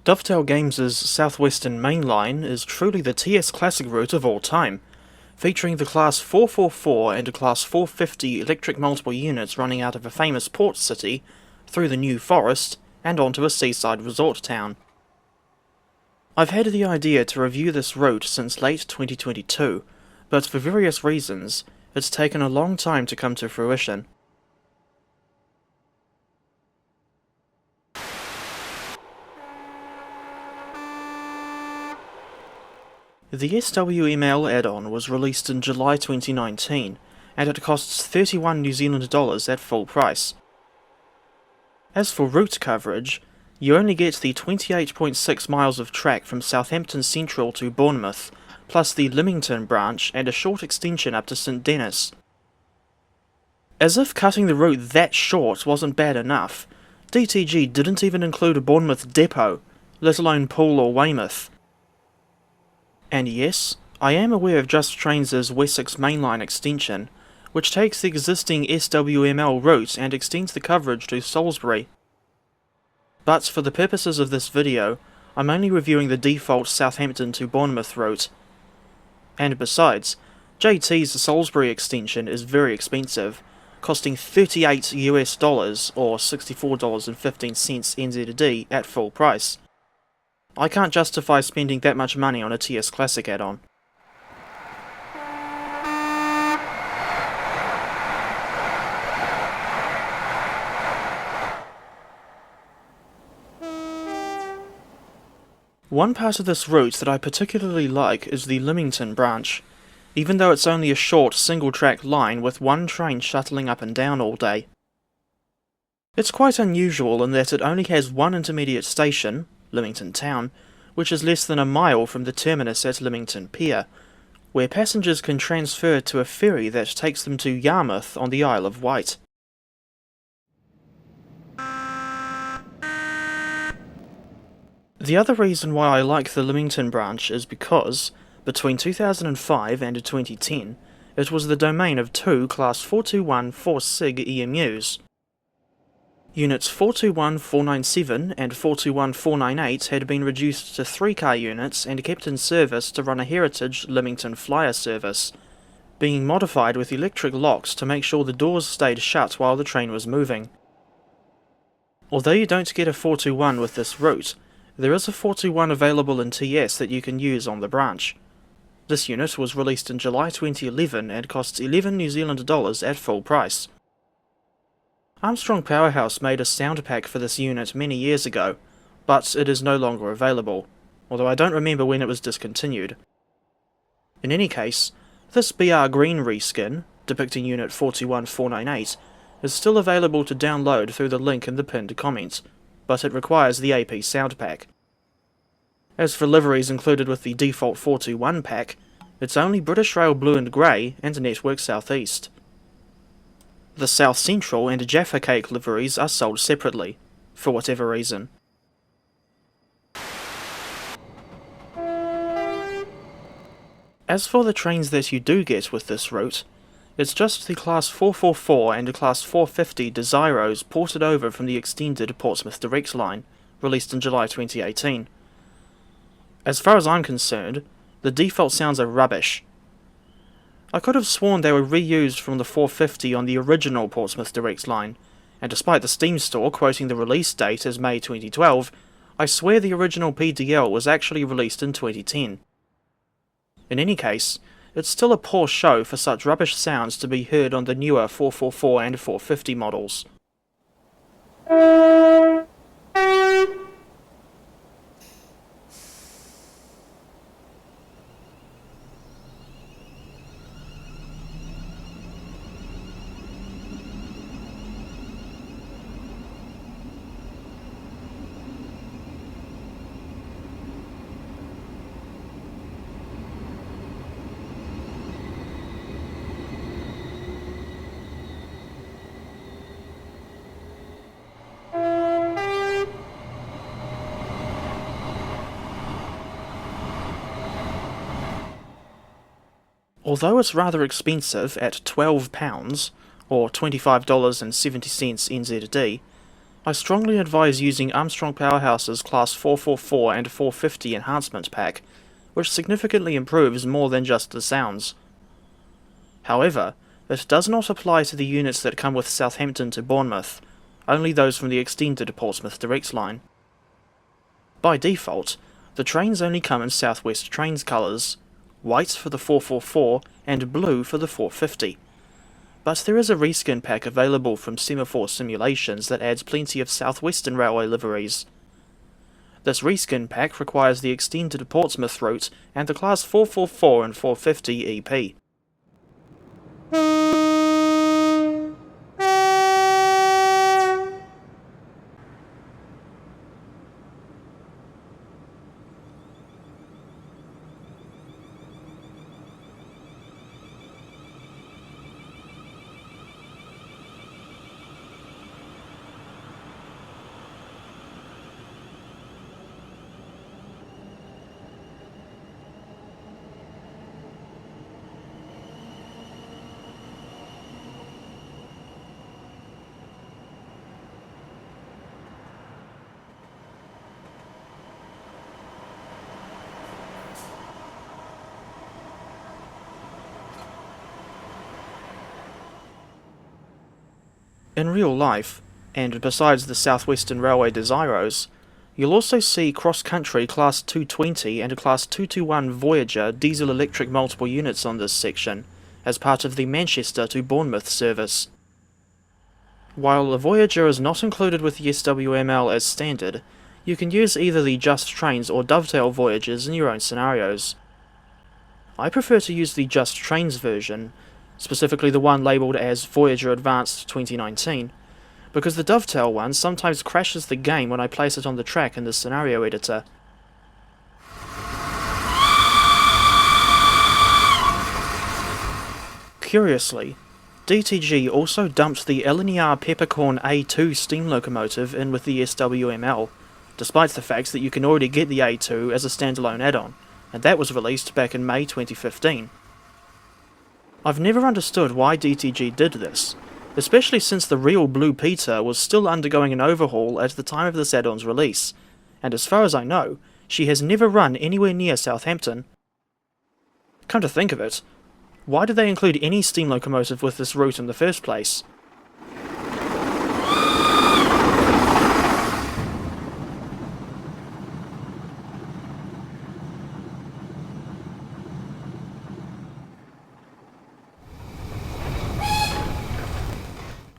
Dovetail Games' Southwestern Mainline is truly the TS Classic route of all time, featuring the Class 444 and Class 450 electric multiple units running out of a famous port city, through the New Forest, and onto a seaside resort town. I've had the idea to review this route since late 2022, but for various reasons, it's taken a long time to come to fruition. The SWML add-on was released in July 2019, and it costs 31 New Zealand dollars at full price. As for route coverage, you only get the 28.6 miles of track from Southampton Central to Bournemouth, plus the Lymington branch and a short extension up to St Denis. As if cutting the route that short wasn't bad enough, DTG didn't even include a Bournemouth depot, let alone Poole or Weymouth. And yes, I am aware of Just Trains' Wessex Mainline extension, which takes the existing SWML route and extends the coverage to Salisbury. But for the purposes of this video, I'm only reviewing the default Southampton to Bournemouth route. And besides, JT's Salisbury extension is very expensive, costing $38 or $64.15 NZD at full price. I can't justify spending that much money on a TS Classic add-on. One part of this route that I particularly like is the Lymington branch, even though it's only a short single-track line with one train shuttling up and down all day. It's quite unusual in that it only has one intermediate station, Lymington Town, which is less than a mile from the terminus at Lymington Pier, where passengers can transfer to a ferry that takes them to Yarmouth on the Isle of Wight. The other reason why I like the Lymington branch is because, between 2005 and 2010, it was the domain of two Class 421 4SIG EMUs. Units 421497 and 421498 had been reduced to 3-car units and kept in service to run a heritage Lymington Flyer service, being modified with electric locks to make sure the doors stayed shut while the train was moving. Although you don't get a 421 with this route, there is a 421 available in TS that you can use on the branch. This unit was released in July 2011 and costs 11 New Zealand dollars at full price. Armstrong Powerhouse made a sound pack for this unit many years ago, but it is no longer available, although I don't remember when it was discontinued. In any case, this BR Green reskin, depicting Unit 421498, is still available to download through the link in the pinned comment, but it requires the AP sound pack. As for liveries included with the default 421 pack, it's only British Rail Blue and Grey and Network South East. The South Central and Jaffa Cake liveries are sold separately, for whatever reason. As for the trains that you do get with this route, it's just the Class 444 and Class 450 Desiros ported over from the extended Portsmouth Direct line, released in July 2018. As far as I'm concerned, the default sounds are rubbish. I could have sworn they were reused from the 450 on the original Portsmouth Direct line, and despite the Steam store quoting the release date as May 2012, I swear the original PDL was actually released in 2010. In any case, it's still a poor show for such rubbish sounds to be heard on the newer 444 and 450 models. Although it's rather expensive at £12, or $25.70 NZD, I strongly advise using Armstrong Powerhouse's Class 444 and 450 enhancement pack, which significantly improves more than just the sounds. However, it does not apply to the units that come with Southampton to Bournemouth, only those from the extended Portsmouth Direct line. By default, the trains only come in South West Trains colours, white for the 444 and blue for the 450. But there is a reskin pack available from Semaphore Simulations that adds plenty of South Western Railway liveries. This reskin pack requires the extended Portsmouth route and the Class 444 and 450 EP. In real life, and besides the South Western Railway Desiros, you'll also see cross-country Class 220 and Class 221 Voyager diesel-electric multiple units on this section, as part of the Manchester to Bournemouth service. While the Voyager is not included with the SWML as standard, you can use either the Just Trains or Dovetail Voyagers in your own scenarios. I prefer to use the Just Trains version, specifically the one labelled as Voyager Advanced 2019, because the Dovetail one sometimes crashes the game when I place it on the track in the scenario editor. Curiously, DTG also dumped the LNER Peppercorn A2 steam locomotive in with the SWML, despite the fact that you can already get the A2 as a standalone add-on, and that was released back in May 2015. I've never understood why DTG did this, especially since the real Blue Peter was still undergoing an overhaul at the time of this add-on's release, and as far as I know, she has never run anywhere near Southampton. Come to think of it, why did they include any steam locomotive with this route in the first place?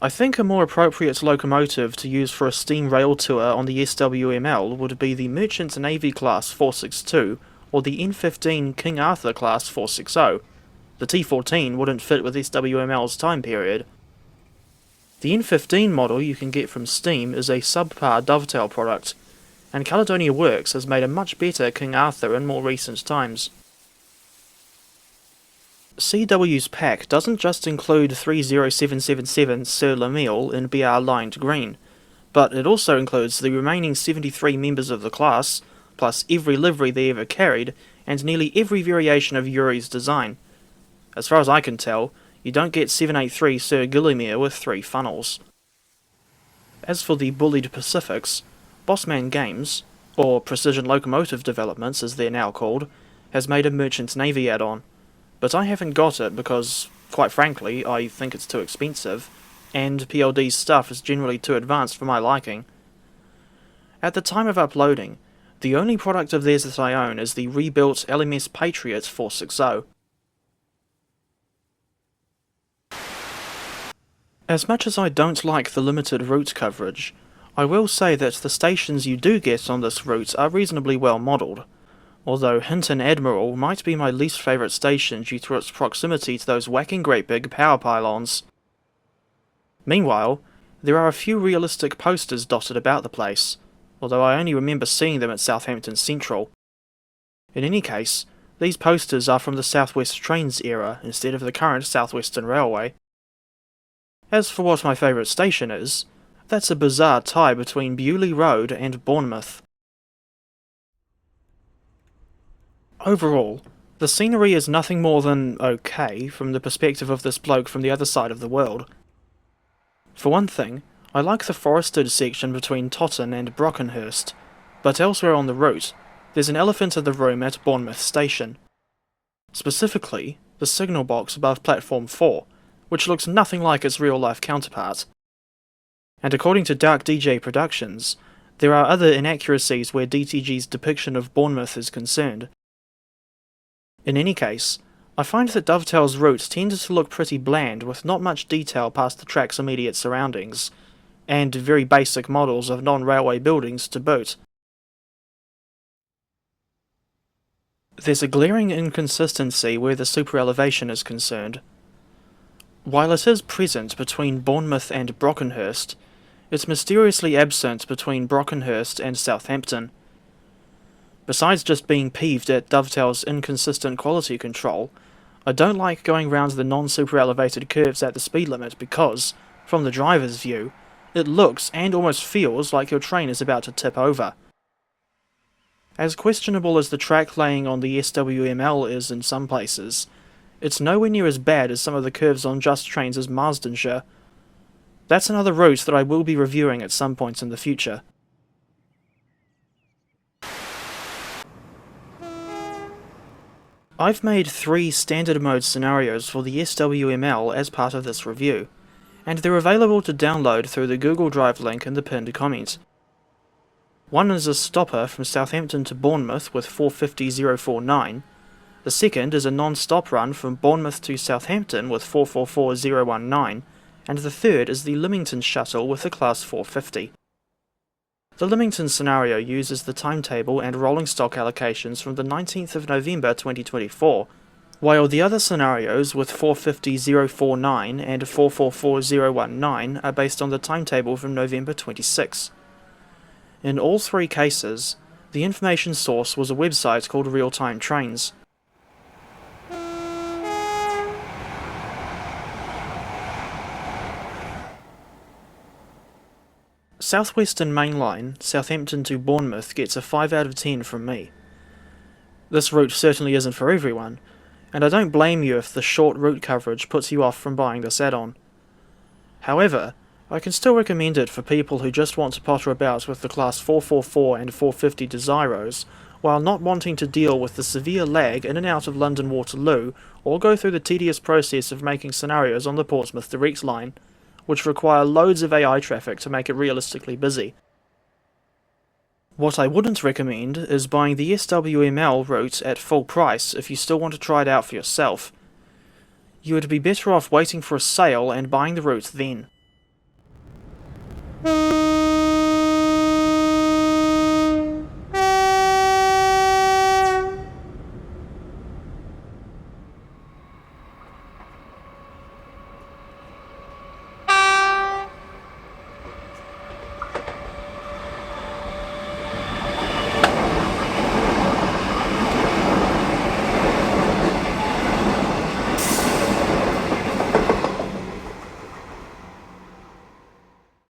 I think a more appropriate locomotive to use for a steam rail tour on the SWML would be the Merchant Navy Class 462 or the N15 King Arthur Class 460. The T14 wouldn't fit with SWML's time period. The N15 model you can get from Steam is a subpar Dovetail product, and Caledonia Works has made a much better King Arthur in more recent times. CW's pack doesn't just include 30777 Sir Lamille in BR lined green, but it also includes the remaining 73 members of the class, plus every livery they ever carried, and nearly every variation of Yuri's design. As far as I can tell, you don't get 783 Sir Gillimer with 3 funnels. As for the bullied Pacifics, Bossman Games, or Precision Locomotive Developments as they're now called, has made a Merchant Navy add-on. But I haven't got it because, quite frankly, I think it's too expensive, and PLD's stuff is generally too advanced for my liking. At the time of uploading, the only product of theirs that I own is the rebuilt LMS Patriot 460. As much as I don't like the limited route coverage, I will say that the stations you do get on this route are reasonably well modelled. Although Hinton Admiral might be my least favourite station due to its proximity to those whacking great big power pylons. Meanwhile, there are a few realistic posters dotted about the place, although I only remember seeing them at Southampton Central. In any case, these posters are from the South West Trains era instead of the current South Western Railway. As for what my favourite station is, that's a bizarre tie between Bewley Road and Bournemouth. Overall, the scenery is nothing more than okay from the perspective of this bloke from the other side of the world. For one thing, I like the forested section between Totton and Brockenhurst, but elsewhere on the route, there's an elephant in the room at Bournemouth station. Specifically, the signal box above platform 4, which looks nothing like its real-life counterpart. And according to Dark DJ Productions, there are other inaccuracies where DTG's depiction of Bournemouth is concerned. In any case, I find that Dovetail's route tended to look pretty bland with not much detail past the track's immediate surroundings, and very basic models of non-railway buildings to boot. There's a glaring inconsistency where the superelevation is concerned. While it is present between Bournemouth and Brockenhurst, it's mysteriously absent between Brockenhurst and Southampton. Besides just being peeved at Dovetail's inconsistent quality control, I don't like going round the non-superelevated curves at the speed limit because, from the driver's view, it looks and almost feels like your train is about to tip over. As questionable as the track laying on the SWML is in some places, it's nowhere near as bad as some of the curves on Just Trains' Marsdenshire. That's another route that I will be reviewing at some point in the future. I've made 3 standard mode scenarios for the SWML as part of this review, and they're available to download through the Google Drive link in the pinned comment. One is a stopper from Southampton to Bournemouth with 450.049, the second is a non-stop run from Bournemouth to Southampton with 444.019, and the third is the Lymington shuttle with a class 450. The Lymington scenario uses the timetable and rolling stock allocations from the 19th of November 2024, while the other scenarios with 450.049 and 444.019 are based on the timetable from November 26. In all 3 cases, the information source was a website called Real Time Trains. Southwestern Mainline, Southampton to Bournemouth gets a 5 out of 10 from me. This route certainly isn't for everyone, and I don't blame you if the short route coverage puts you off from buying this add-on. However, I can still recommend it for people who just want to potter about with the class 444 and 450 Desiros, while not wanting to deal with the severe lag in and out of London Waterloo, or go through the tedious process of making scenarios on the Portsmouth Direct line, which require loads of AI traffic to make it realistically busy. What I wouldn't recommend is buying the SWML route at full price if you still want to try it out for yourself. You would be better off waiting for a sale and buying the route then.